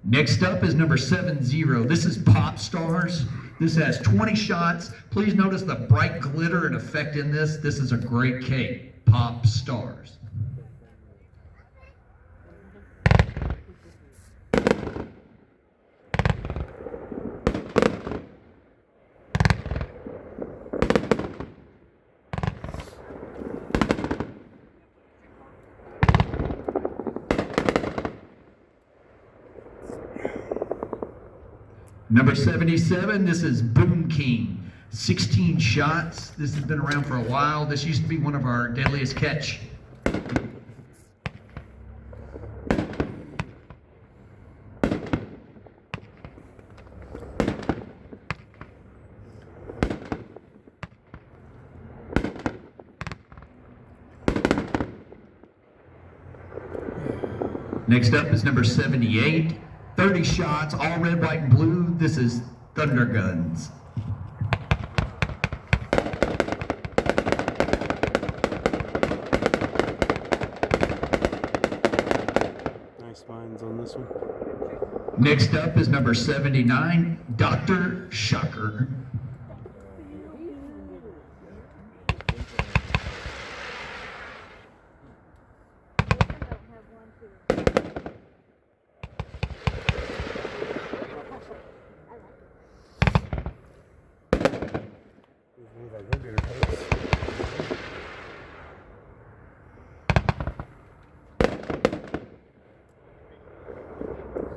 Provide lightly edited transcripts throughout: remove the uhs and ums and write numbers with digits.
Next up is number 70. This is Pop Stars. This has 20 shots. Please notice the bright glitter and effect in this. This is a great cake. Pop Stars. Number 77, this is Boom King. 16 shots. This has been around for a while. This used to be one of our deadliest catch. Next up is number 78. 30 shots, all red, white, and blue. This is Thunder Guns. Nice lines on this one. Next up is number 79, Dr. Shocker.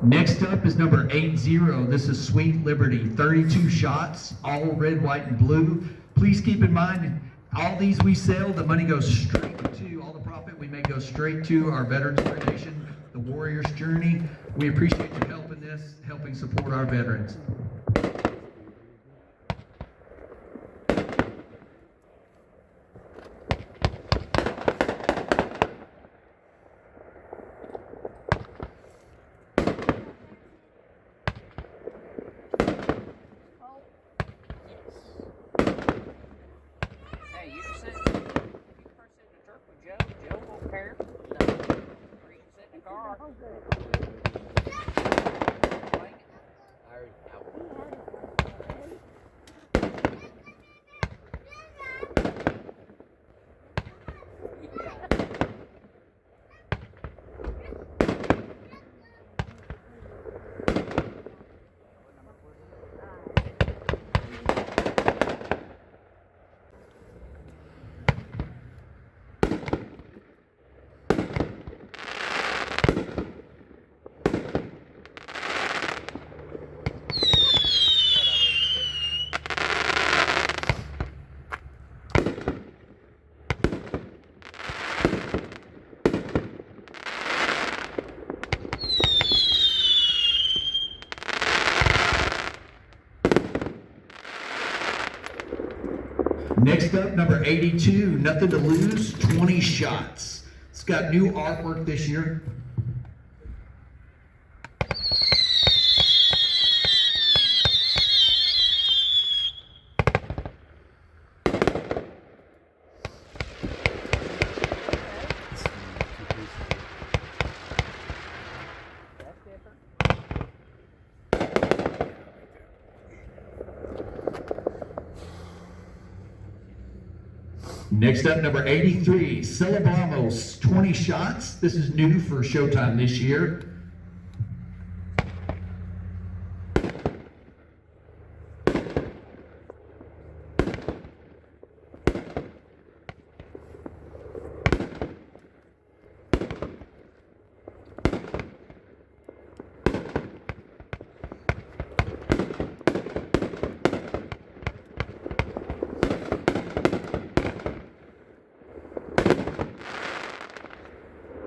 Next up is number 80. This is Sweet Liberty. 32 shots, all red, white, and blue. Please keep in mind, all these we sell, the money goes straight to, all the profit we make goes straight to our Veterans Foundation, the Warrior's Journey. We appreciate your help in this, helping support our veterans. Next up, number 82, Nothing to Lose, 20 shots. It's got new artwork this year. Next up, number 83, Celebramos, 20 shots. This is new for Showtime this year.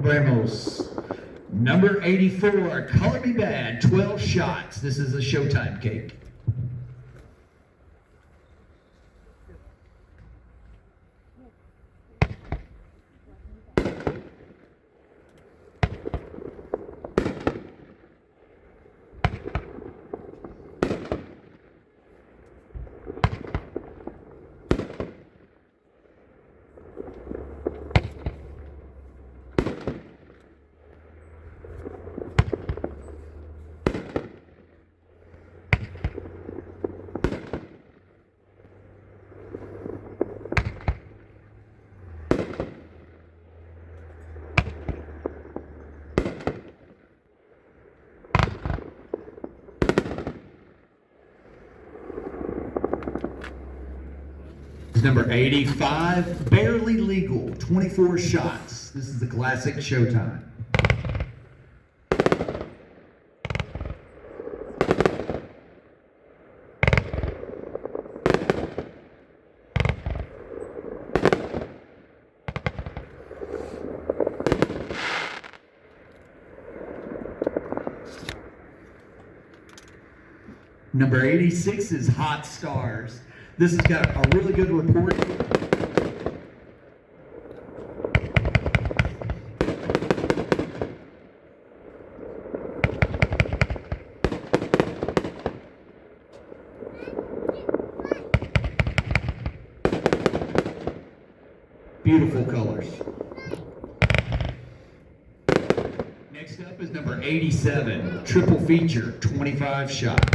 Ramos. Number 84, Color Me Bad, 12 shots. This is a Showtime cake. is number 85, Barely Legal, 24 shots. This is the classic Showtime. Number 86 is Hot Stars. This has got a really good report. Beautiful colors. Next up is number 87, Triple Feature, 25 shots.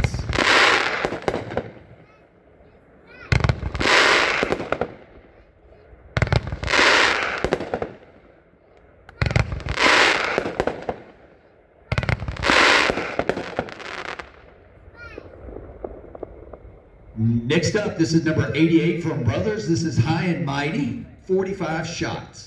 Next up, this is number 88 from Brothers. This is High and Mighty, 45 shots.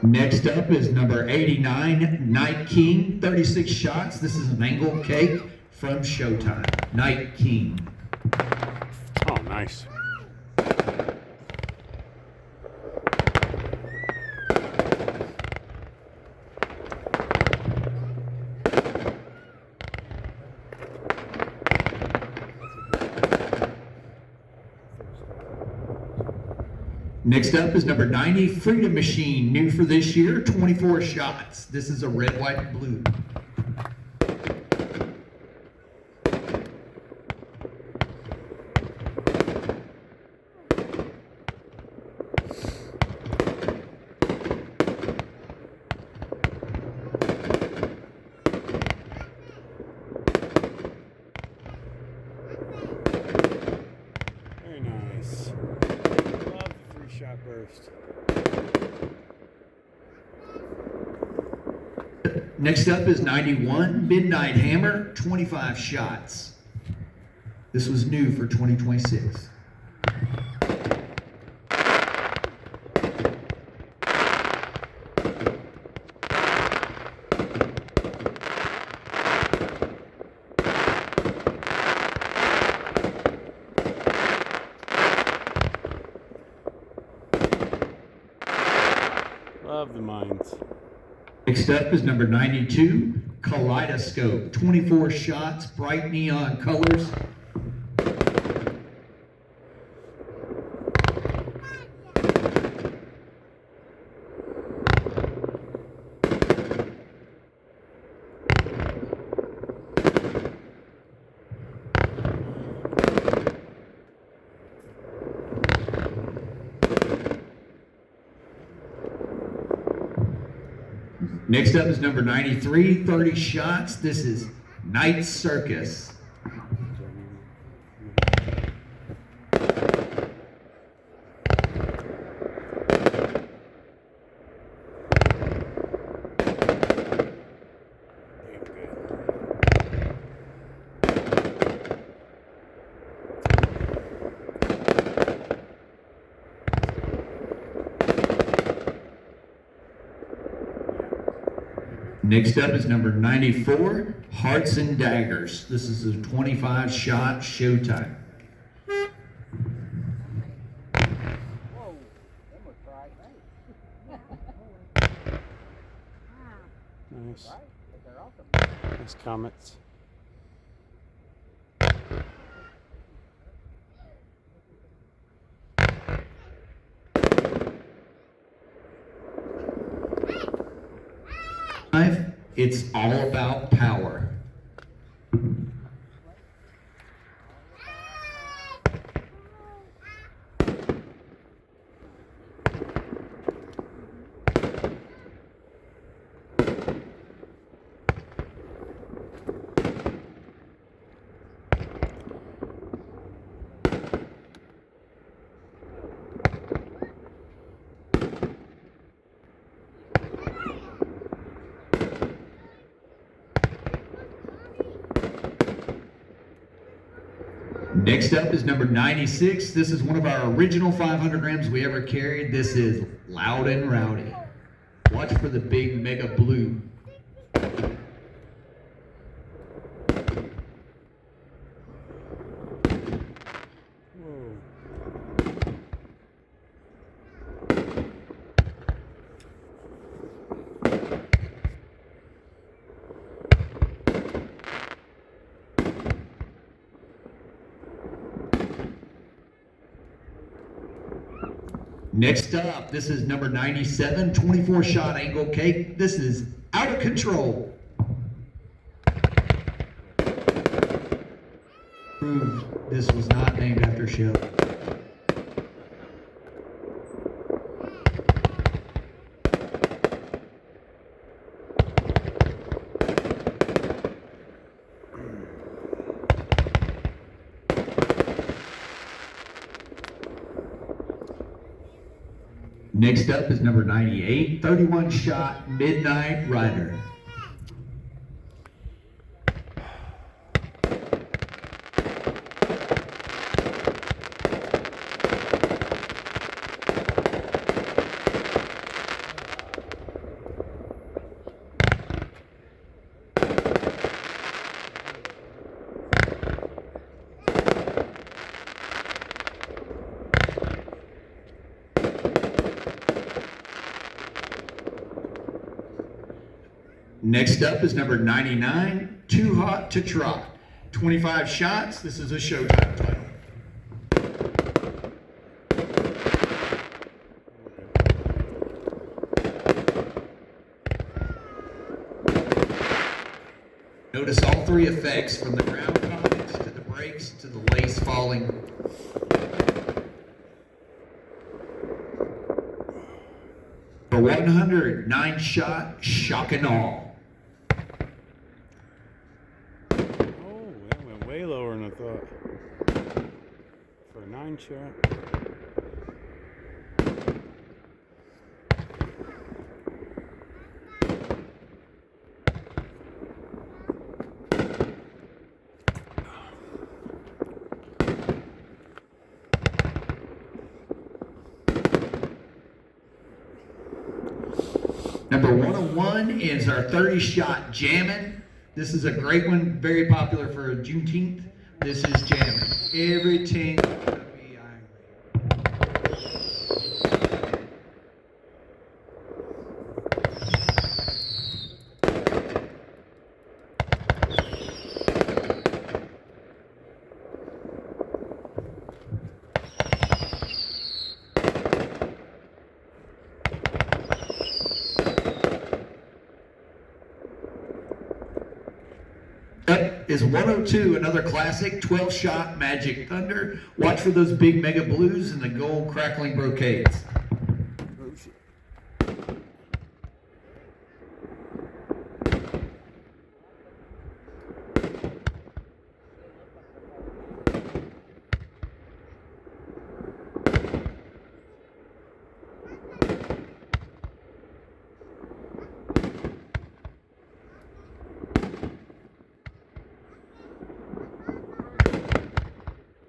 Next up is number 89, Night King, 36 shots. This is an angle cake from Showtime. Night King. Oh, nice. Next up is number 90, Freedom Machine, new for this year, 24 shots. This is a red, white, and blue. Very nice. Love the 3-shot burst. Next up is 91, Midnight Hammer, 25 shots. This was new for 2026. Love the mines. Next up is number 92, Kaleidoscope, 24 shots, bright neon colors. Next up is number 93, 30 shots. This is Night Circus. Next up is number 94, Hearts and Daggers. This is a 25 shot Showtime. Nice. Nice comets. It's all about power. Next up is number 96. This is one of our original 500 grams we ever carried. This is Loud and Rowdy. Watch for the big mega blue. Next up, this is number 97, 24 shot angle cake. This is Out of Control. Proved this was not named after Shell. Next up is number 98, 31 shot Midnight Rider. Next up is number 99, Too Hot to Trot. 25 shots. This is a Showtime title. Notice all three effects, from the ground comments to the brakes to the lace falling. For 100, 9 shot, shock and all. Way lower than I thought. For a 9 shot. Number 101 is our 30 shot Jammin'. This is a great one, very popular for Juneteenth. This is Jammin'. Everything gonna be angry. Up is 102, another classic, 12 shot Magic Thunder. Watch for those big mega blues and the gold crackling brocades. Oh shit.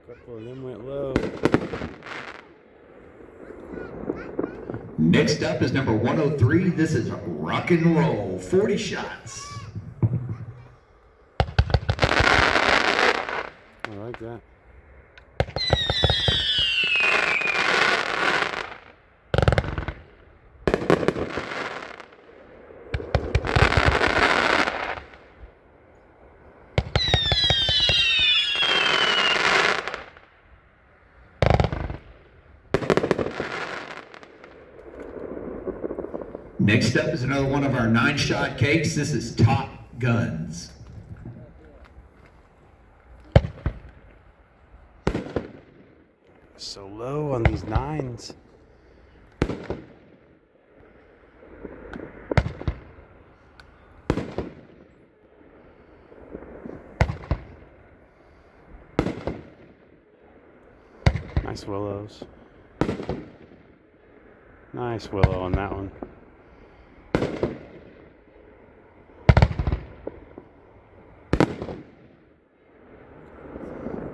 Couple of them went low. Next up is number 103. This is Rock and Roll, 40 shots. I like that. Next up is another one of our 9-shot cakes. This is Top Guns. So low on these 9s. Nice willows. Nice willow on that one.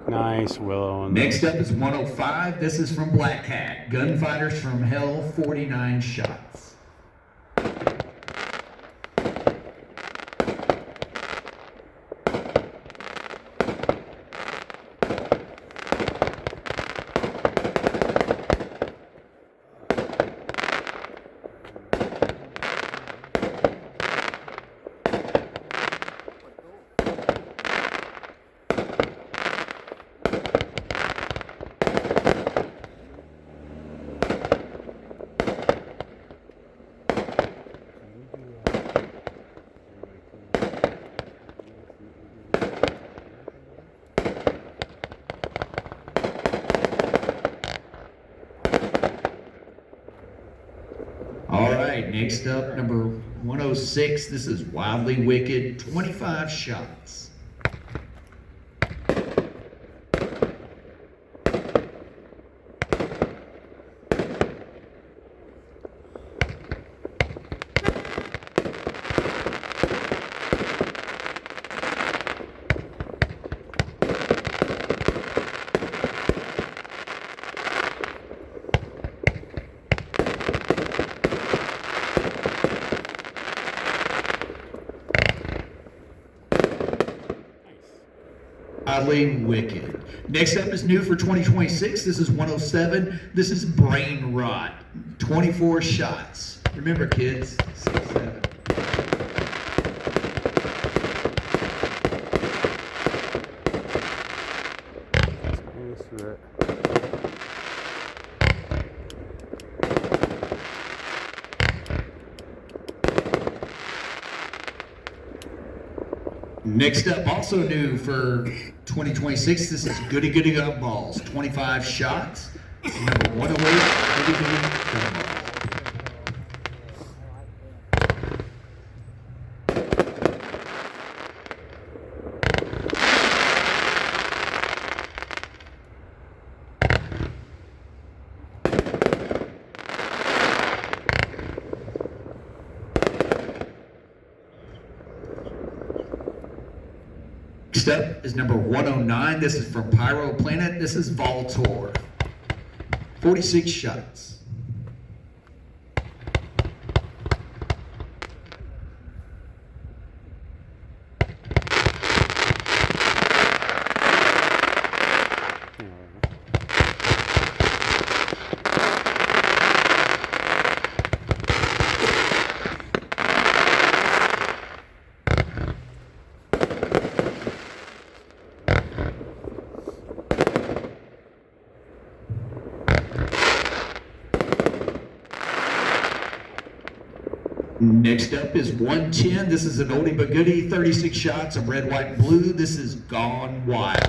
Nice willow on Next those. up is 105. This is from Black Hat. Gunfighters from Hell, 49 shots. All right, next up, number 106. This is Wildly Wicked, 25 shots. Wildly Wicked. Next up is new for 2026. This is 107. This is Brain Rot, 24 shots. Remember, kids, 6-7. Next up, also new for 2026, this is Goody Goody Gumballs, 25 shots. Number 108, Goody Goody Gumballs. Next up is number 109. This is from Pyro Planet. This is Voltor. 46 shots. Next up is 110. This is an oldie but goodie. 36 shots of red, white, and blue. This is Gone Wild.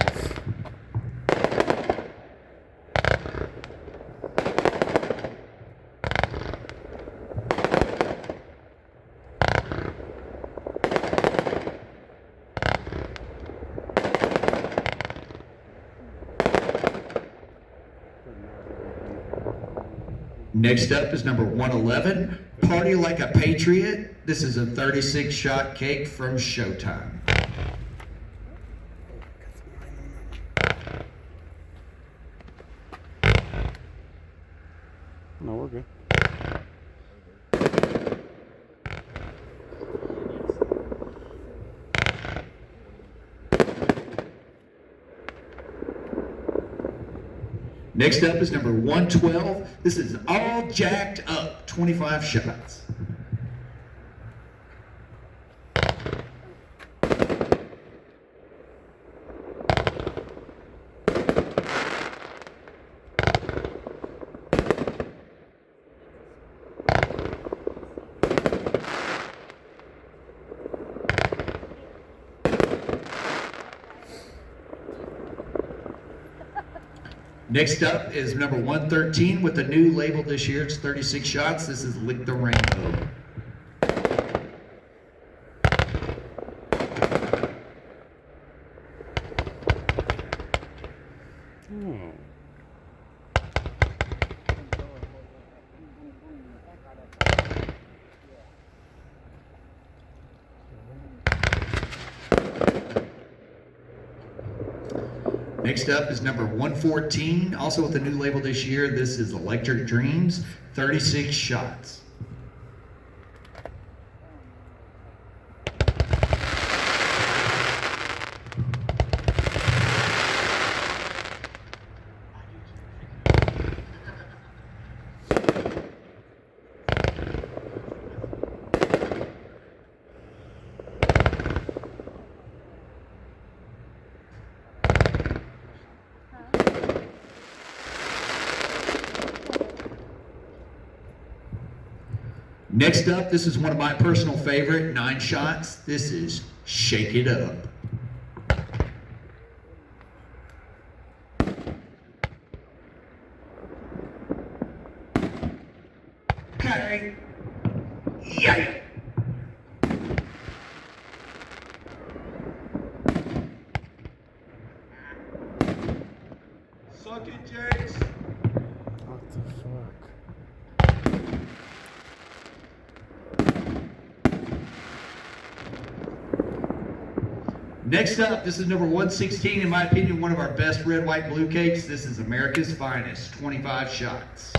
Next up is number 111, Party Like a Patriot. This is a 36-shot cake from Showtime. No, we're good. Next up is number 112. This is All Jacked Up, 25 shots. Next up is number 113 with the new label this year. It's 36 shots. This is Lick the Rainbow. Oh. Next up is number 114, also with the new label this year. This is Electric Dreams, 36 shots. Next up, this is one of my personal favorite, 9 shots. This is Shake It Up. Okay. Yay! Suck it, Jace. What the fuck? Next up, this is number 116, in my opinion, one of our best red, white, blue cakes. This is America's Finest, 25 shots.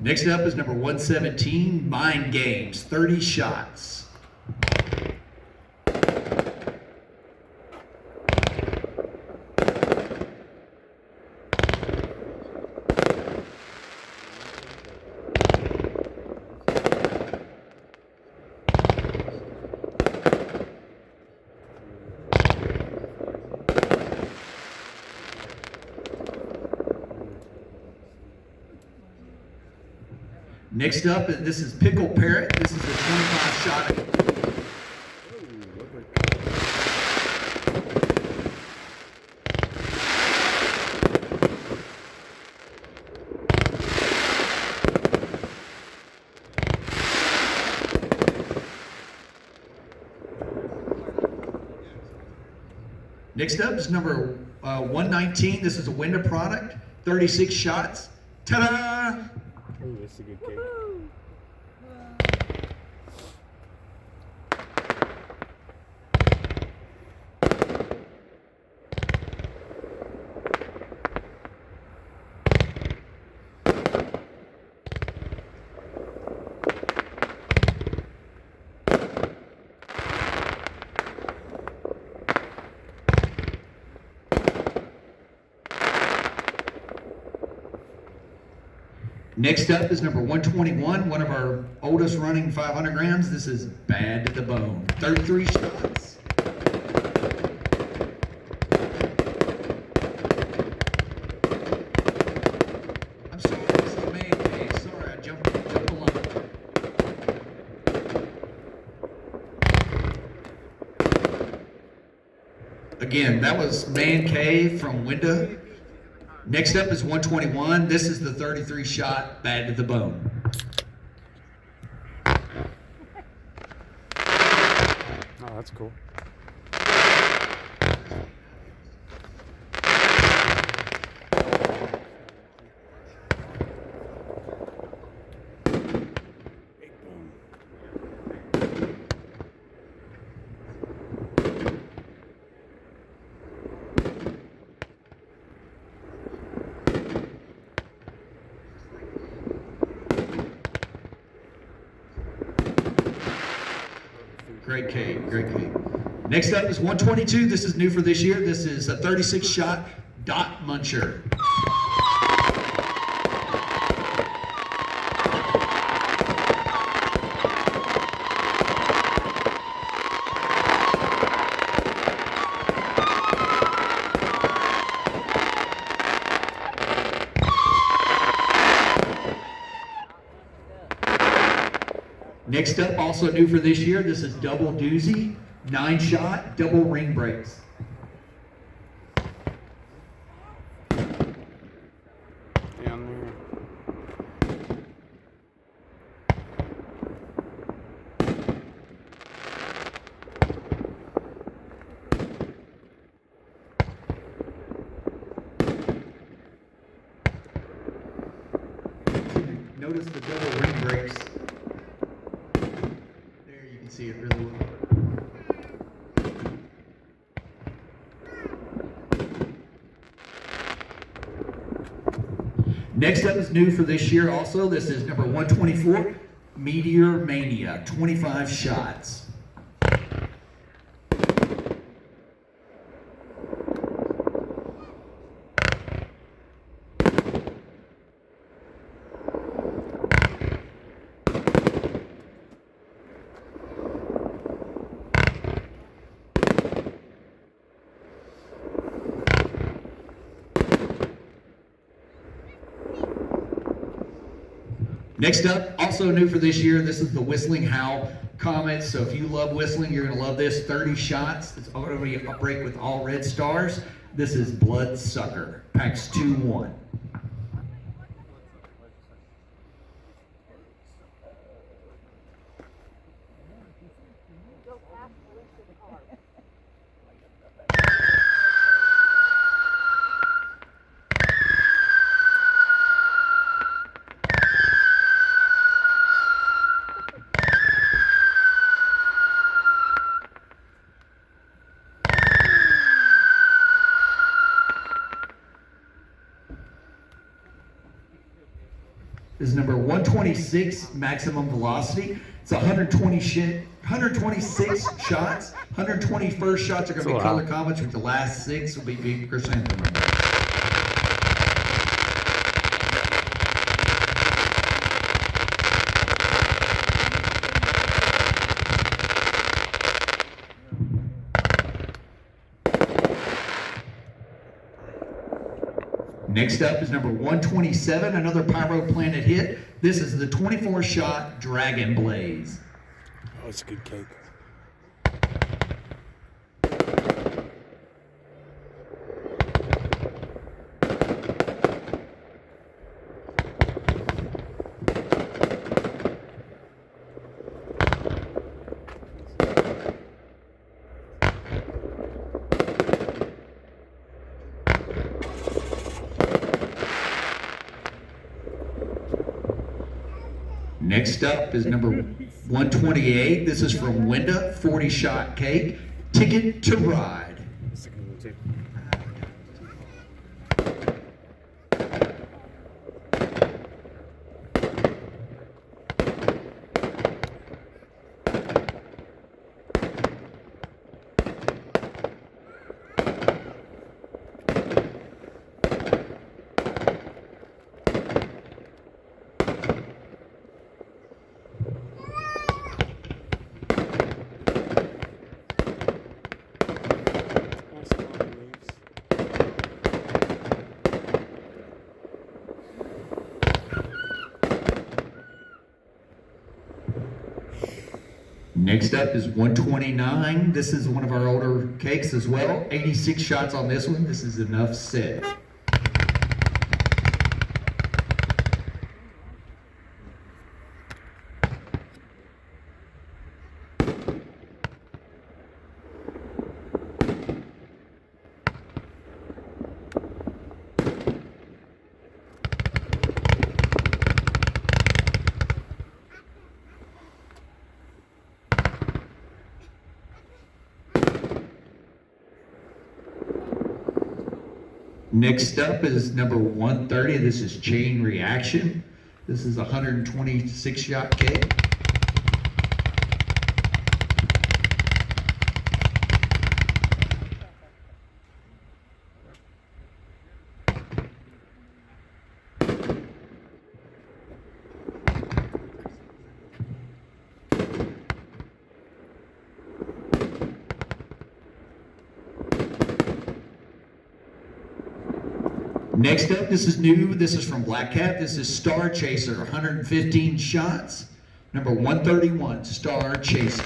Next up is number 117, Mind Games, 30 shots. Next up, this is Pickle Parrot. This is a 25 shot. Next up is number 119. This is a window product, 36 shots. Ta-da! Ooh, that's a good cake. Next up is number 121, one of our oldest running 500 grams. This is Bad to the Bone, 33 shots. I'm sorry, this is a man cave. Sorry, I jumped along. Again, that was Man Cave from Window. Next up is 121. This is the 33 shot Bad to the Bone. Oh, that's cool. Great cake, great cake. Next up is 122. This is new for this year. This is a 36 shot Dot Muncher. Next up, also new for this year, this is double doozy, 9-shot, double ring brakes. Down there. Notice the double ring brakes. There, you can see it really well. Next up is new for this year also. This is number 124, Meteor Mania, 25 shots. Next up, also new for this year, this is the Whistling Howl Comet. So if you love whistling, you're gonna love this. 30 shots. It's already a break with all red stars. This is Bloodsucker, packs 2-1. Is number 126, Maximum Velocity. It's 126 shots. 121st shots are going to be color comets, with the last 6 will be big chrysanthemum. Next up is number 127, another Pyro Planet hit. This is the 24-shot Dragon Blaze. Oh, it's a good cake. Next up is number 128. This is from Winda, 40-shot cake. Ticket to Ride. That's a good one too. Next up is 129. This is one of our older cakes as well. 86 shots on this one. This is enough said. Next up is number 130. This is Chain Reaction. This is a 126 shot cake. Next up, this is new. This is from Black Cat. This is Star Chaser, 115 shots. Number 131, Star Chaser.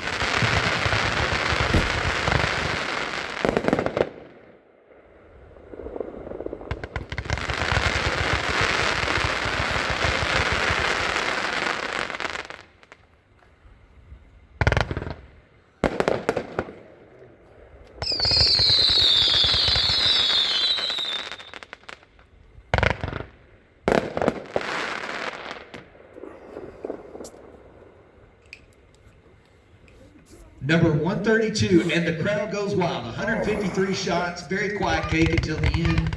Number 132, and the crowd goes wild. 153 shots, very quiet cake until the end.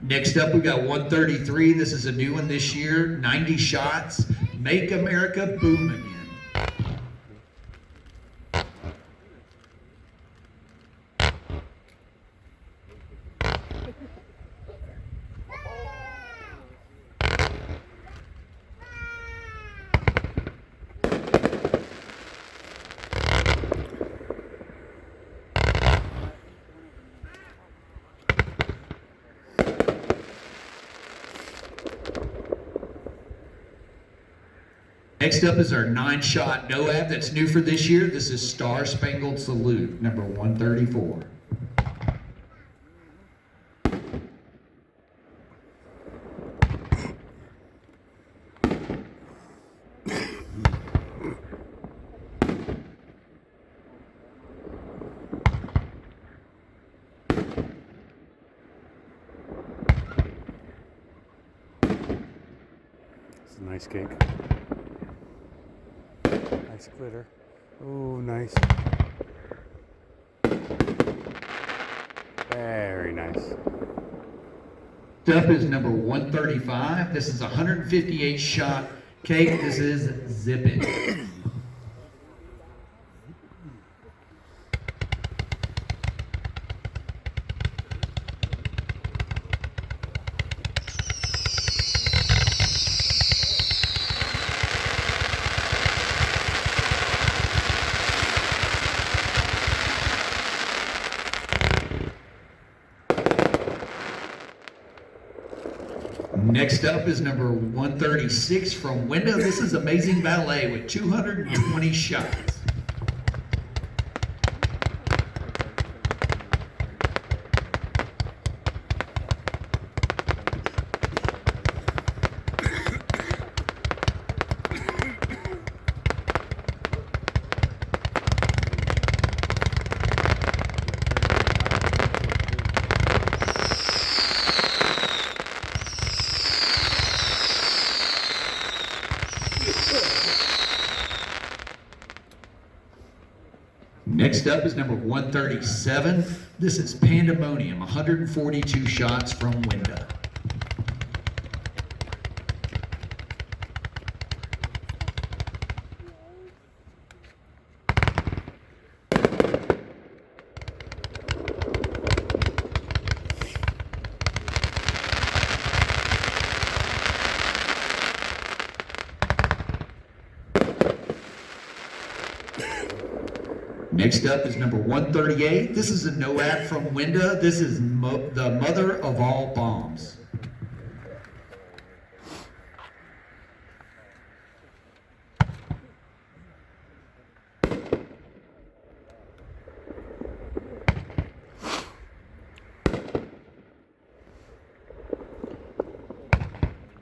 Next up, we got 133. This is a new one this year. 90 shots. Make America Boom Again. Next up is our 9-shot NOAB that's new for this year. This is Star Spangled Salute, number 134. It's a nice cake. Nice glitter. Oh, nice. Very nice. Next up is number 135. This is a 158 shot cake. This is Zip It. Next up is number 136 from Window. This is Amazing Ballet with 220 shots. Next up is number 137. This is Pandemonium, 142 shots from Window. Next up is number 138. This is a NOAD from Winda. This is the mother of all bombs.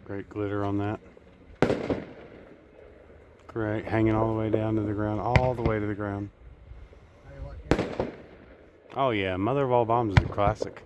Great glitter on that. Great, hanging all the way down to the ground, all the way to the ground. Oh yeah, Mother of All Bombs is a classic.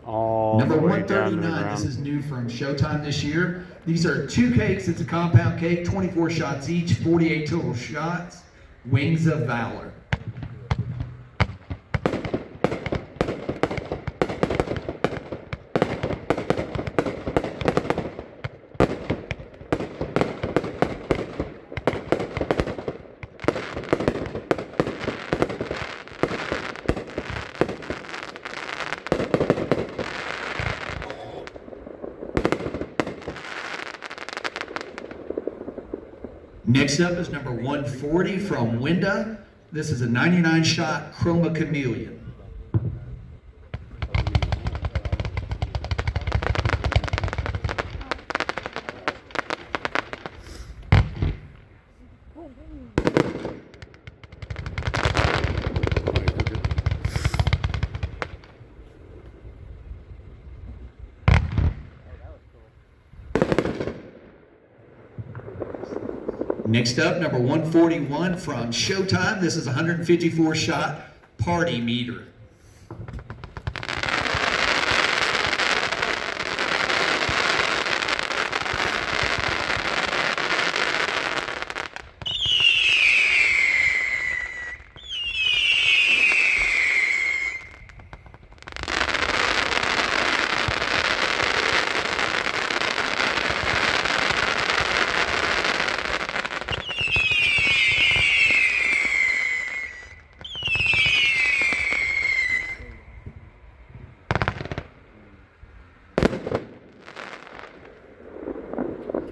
All Number the way down to the 139, ground. this is new from Showtime this year. These are 2 cakes, it's a compound cake, 24 shots each, 48 total shots. Wings of Valor. Next up is number 140 from Winda. This is a 99 shot Chroma Chameleon. Next up, number 141 from Showtime. This is a 154 shot party meter.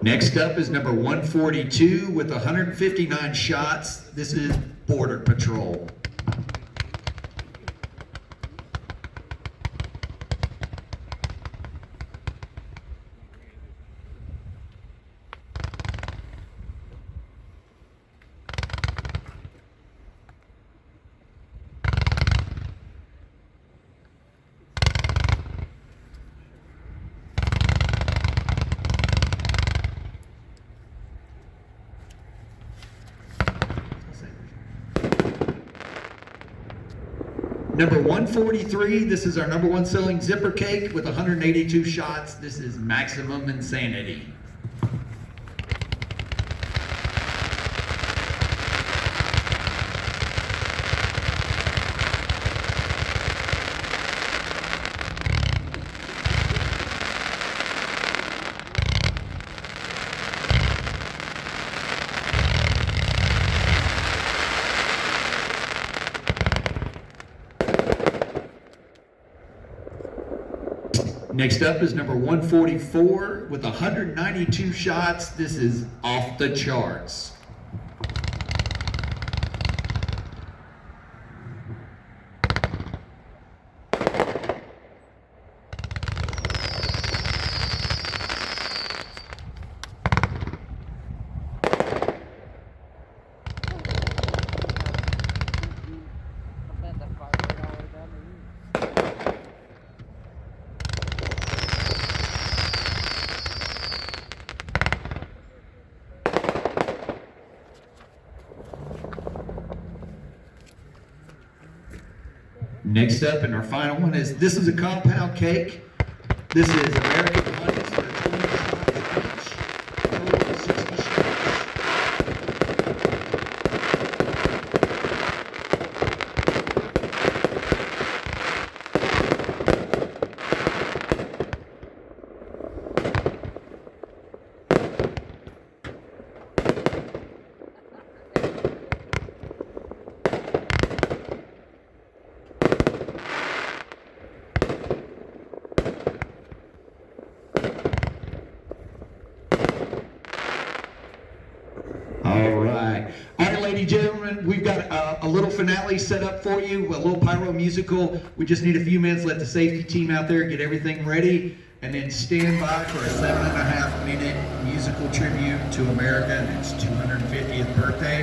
Next up is number 142 with 159 shots. This is Border Patrol. Number 143, this is our number one selling zipper cake with 182 shots. This is Maximum Insanity. Next up is number 144 with 192 shots. This is Off the Charts. Next up, and our final one is, this is a compound cake. This is American Honey's for 20 shots each, total of 60 shots. All right, ladies and gentlemen, we've got a little finale set up for you, a little pyro musical. We just need a few minutes, let the safety team out there get everything ready, and then stand by for a 7.5 minute musical tribute to America and its 250th birthday.